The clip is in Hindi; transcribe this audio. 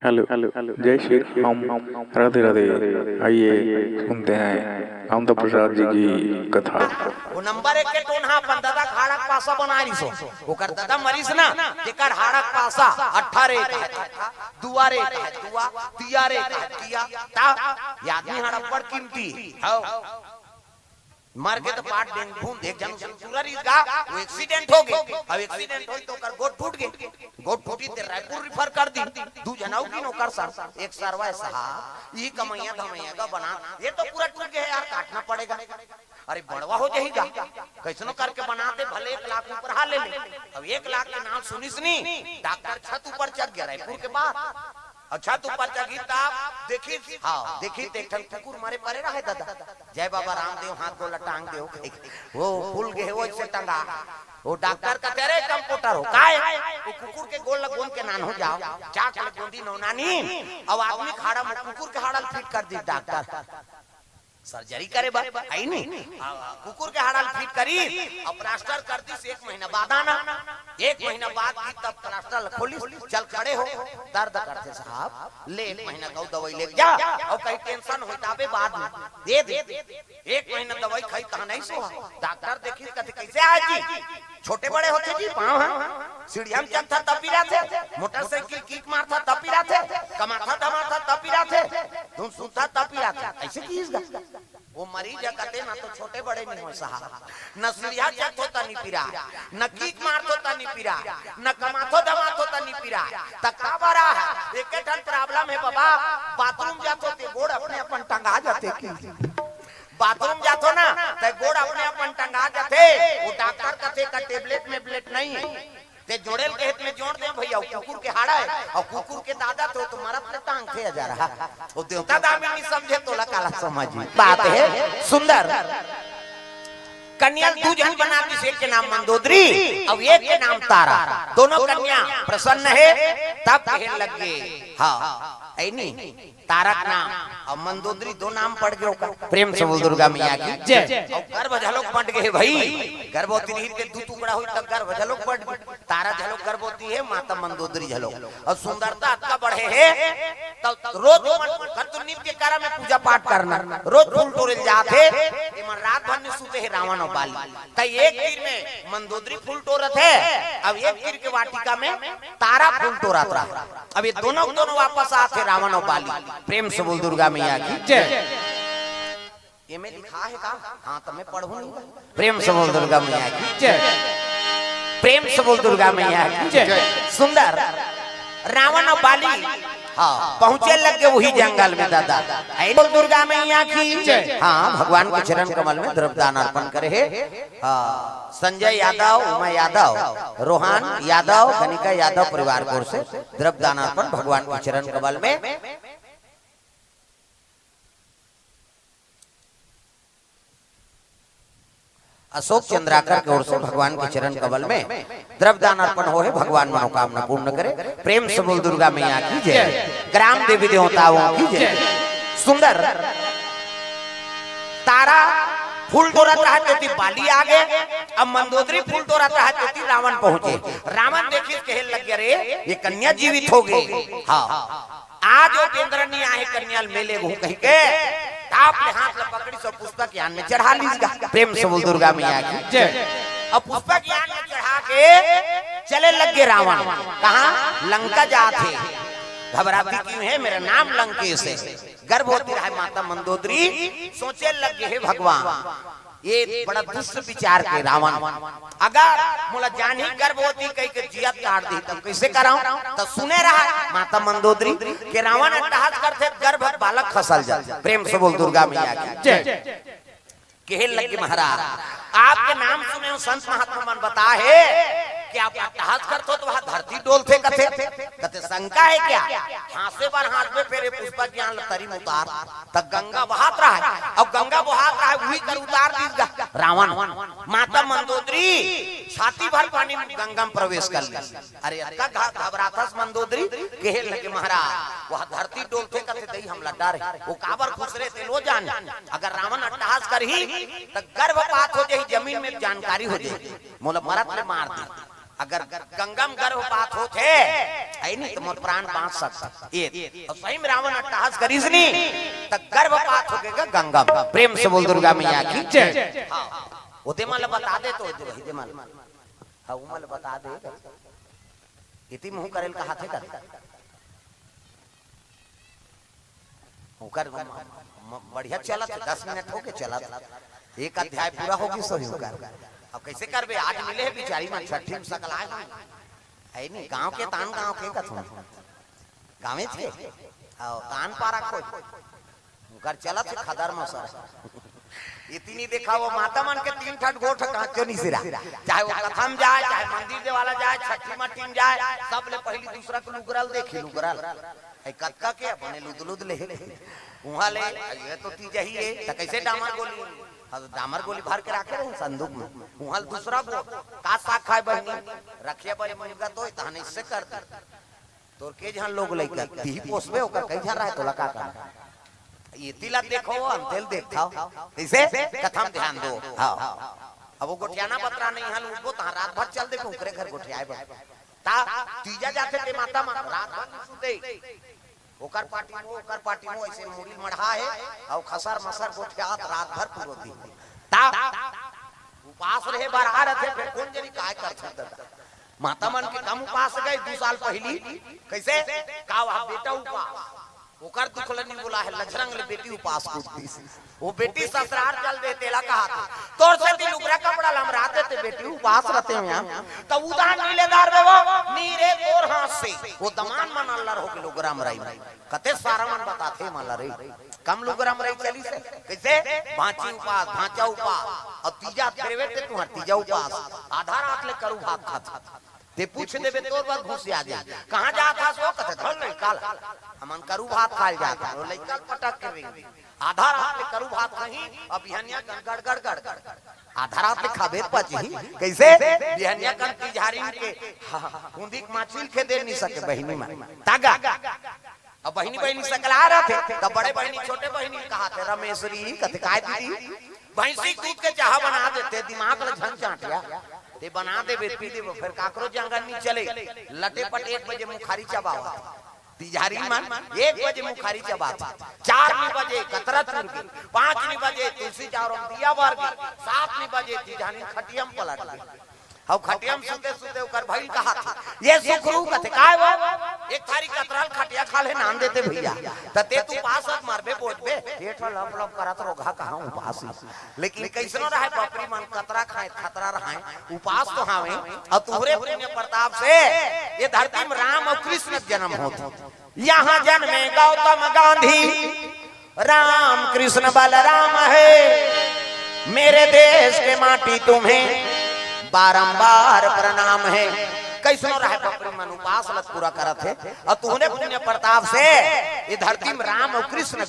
हेलो हेलो जय श्री राम। राधे राधे। आइए सुनते हैं आमदा प्रसाद जी की कथा। वो नंबर एक के टोन हाँ अपन दादा हाड़क पासा बना रही सो ओकर दादा मरीज ना तेकर हाड़क पासा 18 का है दुआरे का है दुआ तियारे का है तिया ता ये आदमी हड़प पर कीमती हां मर के तो पाट डेंग घूम देख जन पूरा रिगा वो एक्सीडेंट हो गए अब एक्सीडेंट होई तो कर गोट टूट गए गोट टूटी ते रायपुर रिफर कर दी दू जनाऊ की नौकर सर एक सरवा साहब ये कमैया धमैया का बना ये तो पूरा टूट गया यार काटना पड़ेगा अरे बड़वा हो जाएगा कैसनो करके बनाते भले 1 लाख ऊपर हाल ले अब 1 लाख के नाम सुनिस नहीं डॉक्टर छत ऊपर चढ़ गया रायपुर के बाद अच्छा तू पर जगी ताप देखी हां देखी देखन कुकुर मारे परे रहे दादा जय बाबा रामदेव हाथ गोला टांग दे वो फूल के वो से टंगा वो डॉक्टर का तेरे कंप्यूटर हो काय वो कुकुर के गोल लगोन के नान हो जाओ चाक ले गोंदी नौनानी अब आदमी खाड़ा में कुकुर के हाड़ल फिट कर दी डॉक्टर सर्जरी करे बा आई नहीं कुकुर के हाड़ल फिट करी और प्लास्टर कर दी 1 महीना बाद आना 1 महीना बाद की तब प्लास्टर खोली चल खड़े हो दर्द करते साहब ले 1 महीना का दवाई ले जा और कहीं टेंशन हो ताबे बाद में दे 1 महीना दवाई खाई ता नहीं सो डॉक्टर देखी कहते कैसे आज जी छोटे बड़े होते जी पांव हां सीढ़ियां में चलता तब भी रहते मोटरसाइकिल किक मारता तब भी रहते कमाता धमाता तब भी रहते तुम सुनता तब भी रहते ऐसे कीजिएगा वो मरीज कहते ना तो छोटे बड़े नहीं हो साहब न सीढ़ियां चलत होता नहीं पिरा न किक मारत होता नहीं पिरा न कमातो धमातो होता नहीं पिरा तक्का बड़ा है एक ठन प्रॉब्लम है बाबा बाथरूम जात होते गोड़ अपने अपन टंगा जाते की बाथरूम जातो ना ते गोड़ अपने अपन टंगा जाते वो डॉक्टर कहते का टेबलेट में ब्लेट नहीं ते जोड़ेल के हित में जोड़ दे भैया कुकुर के हाड़ा है और कुकुर के दादा तो तुम्हारा पे टांग थे जा रहा वो देवता दामी नहीं समझे तो लकाला समझ बात है सुंदर कन्या 2 जन बना दी एक के नाम मंदोदरी और एक के नाम तारा दोनों कन्या प्रसन्न है तब कहने लगे हां ऐ नहीं तारा का नाम और मंदोदरी 2 नाम पड़ गए प्रेम से बोल दुर्गा मैया की जय और गर्भ झलक पड़ गए भाई गर्भवती नहीं के 2 टुकड़ा हुई तब गर्भ झलक पड़ गई तारा झलक गर्भवती है माता मंदोदरी झलक और सुंदरता का बढ़े है तब रोज खतुन्नी के कारा में पूजा पाठ करना रोज फूल तोड़े जाते मन रात भर में सूते है रावण और बाली तई एक तीर में मंदोदरी फूल तोड़त है अब एक तीर के वाटिका में तारा फूल तोड़त रहा अब ये दोनों वापस आते रावण और बाली प्रेम से बोल दुर्गा मैया की जय ये में लिखा है का हां तो मैं पढ़ूं नहीं प्रेम से बोल दुर्गा मैया की जय प्रेम से बोल दुर्गा मैया की जय सुंदर रावण और बाली हां पहुंचे लग गए वही जंगल में दादा ऐ बोल दुर्गा मैया की जय हां भगवान के चरण कमल में द्रव्यदान अर्पण करे है हां संजय यादव उमा यादव रोहान यादव कनिका यादव परिवार की ओर से द्रव्यदान अर्पण भगवान के चरण कमल में अशोक चंद्राकर की ओर से भगवान के चरण कमल में द्रव्यदान अर्पण हो है भगवान मनोकामना पूर्ण करे प्रेम से बोल दुर्गा मैया की जय ग्राम देवी देवताओं की जय सुंदर तारा फूल तोड़त रहा ज्योति बाली आगे अब मंदोदरी फूल तोड़त रहा ज्योति रावण पहुंचे रावण देखिए कहे लग गया रे ये कन्या जीवित हो गई हाँ आज वो केंद्रनी आए कन्या मेले घू कही के आपने हाथ में पकड़ी सब पुष्पक यान में चढ़ा लीजिएगा प्रेम से बोल दुर्गा मैया की जय अब पुष्पक यान में चढ़ा के चले लग गए रावण कहां लंका जाते घबराती क्यों है मेरा नाम लंकेश है गर्भवती रहे माता मंदोदरी सोचे लगे है भगवान ये बड़ा दुष्ट विचार के रावण अगर मोला जान ही गर्भवती कही के जियत काट दी तब कैसे कराऊं तो सुने रहा माता मंदोदरी के रावण अट्टहास करते गर्भ बालक खसल जाए प्रेम से बोल दुर्गा मैया की जय कहे लगे महाराज आपके नाम सुने संत महात्मा मन बता है कि आप अट्टहास करते हो तो वहां धरती डोलते कथे शंका है क्या हाथ से बार हाथ में फेरे पुष्पक ज्ञान तरी में उतार तब गंगा बहात रहा है अब गंगा बहात रहा है वही कर उतार दीजिएगा रावण माता मंदोदरी छाती भर पानी में गंगा में प्रवेश कर ली अरे घबराथस मंदोदरी कहे लगे महाराज वह धरती डोलते कथे दही हमला डर वो काबर खुश रहे थे लो जान अगर रावण अट्टहास कर ही तो गर्भपात हो जाए जमीन में जानकारी हो जाए मोला मरत में मार दी अगर गंगम गर्भपात होते ऐ नहीं तो मोर प्राण बांच सकता ये और सही में रावण अट्टहास करीसनी त गर्भपात हो गएगा गंगम। प्रेम से बोल दुर्गा मैया की जय। ओते माल बता दे तो दे माल हां उमल बता दे इति मुंह करेल का हाथे कर ओकर बढ़िया चलत 10 मिनट होके चलत एक अध्याय पूरा होगी सही होकर। अब कैसे करबे आज मिले है बिचारी में छठी में सकल आए है नहीं गांव के तान गांव के कथन गांवे थे और तान पारा कोई उकर चलत से खदर में सर इतनी देखा वो माता मन के 3 ठट गोठ क्यों नहीं सिरा चाहे वो कथम जाए चाहे मंदिर देवाला जाए छठी में टीम जाए सब ले पहली दूसरा को लुगरल देखी लुगरल ए कक्का के अपने लुदलुद ले वहां ले ये तो तीज ही है त कैसे डामर गोली डामर गोली भर के रखे रहे संदूक में वहां दूसरा को का साग खाए बहनी रखिए बड़े मुर्गा तो तहन इससे करते तोर के जहां लोग लइका ती पोसबे ओकर कई जहां रहे तो लका कर ये तिला देखो अंतेल देखाओ कैसे कथम ध्यान दो हां अब वो गोठियाना पत्रा नहीं हाल उठबो त रात भर चल देखो ओकरे घर गोठियाए बा ता तीजा जाते ते माता मा रात भर सुते ओकर पार्टी मो ऐसे मुड़ी मढ़ा है और खसर मसर गोठियात रात भर पुरोती ता उपास रहे बरहा रहे फिर कौन जनी काय कर सकता माता मन के कम उपास गए 2 साल पहली कैसे का वहां बेटा उपास ओकर दुखलनी बोला है लजरंग ले बेटी उपास करती वो बेटी ससुराल चल दे तेला कहा था तोर से दिल उगरा कपड़ा लम राते ते बेटी उपास रहते हैं यहां तब उदान नीलेदार में वो नीरे तोर हाथ से वो दमान मन अल्लाह हो के लोगराम रही कते सारा मन बताते माला रे कम लोगराम रही चली से कैसे भांची उपास भांचा उपास और तीजा तेरे ते तू तीजा उपास आधा रात ले करू भात खाता ते पूछ देबे तोर बात घुस आ जा कहां जा था सो कते धल नहीं काल हमन करू भात खाल जाता वो लइका पटक के रे आधा रात में करू भात कहीं अब बिहनिया गड़ गड़ गड़ गड़ आधा रात में खाबे पची कैसे बिहनिया कन की झारी के कुंदी माछिल के दे नहीं सके बहिनी में तागा अब बहिनी सकला रहे थे तब बड़े बहिनी छोटे बहिनी कहा थे रमेश्वरी कथे काय दीदी भैंसी दूध के चाह बना देते दिमाग ल झन चाटिया ते बना दे पी दे फिर काकरो जंगल नहीं चले लटे पट 1 बजे मुखारी चबावा तिजारी मन 1 बजे मुखारी चबाता 4 बजे कतरा चुर के 5 बजे तुलसी चारों दिया बार के 7 बजे तिजानी खटियम पलट गई हौ खटियम सुते सुते ओकर भइल कहा था ये सुखरू कथे काय वो एक थारी कतराल खटिया खा ले नाम देते भैया तते तू पासत मारबे बोझबे पेट लप लप करत रोगा कहां उपास लेकिन कैसनो रहे बकरी मन कतरा खाए खतरा रहे उपास तो हावे और तुहरे पुण्य प्रताप से ये धरती में राम और कृष्ण जन्म होत यहां जन्मे गौतम गांधी राम कृष्ण बलराम है मेरे देश के माटी तुम्हें बारंबार प्रणाम है कैसनो रहे बकरी मन उपास लत पूरा करत है और तूने पुण्य प्रताप से ये धरती में राम और कृष्ण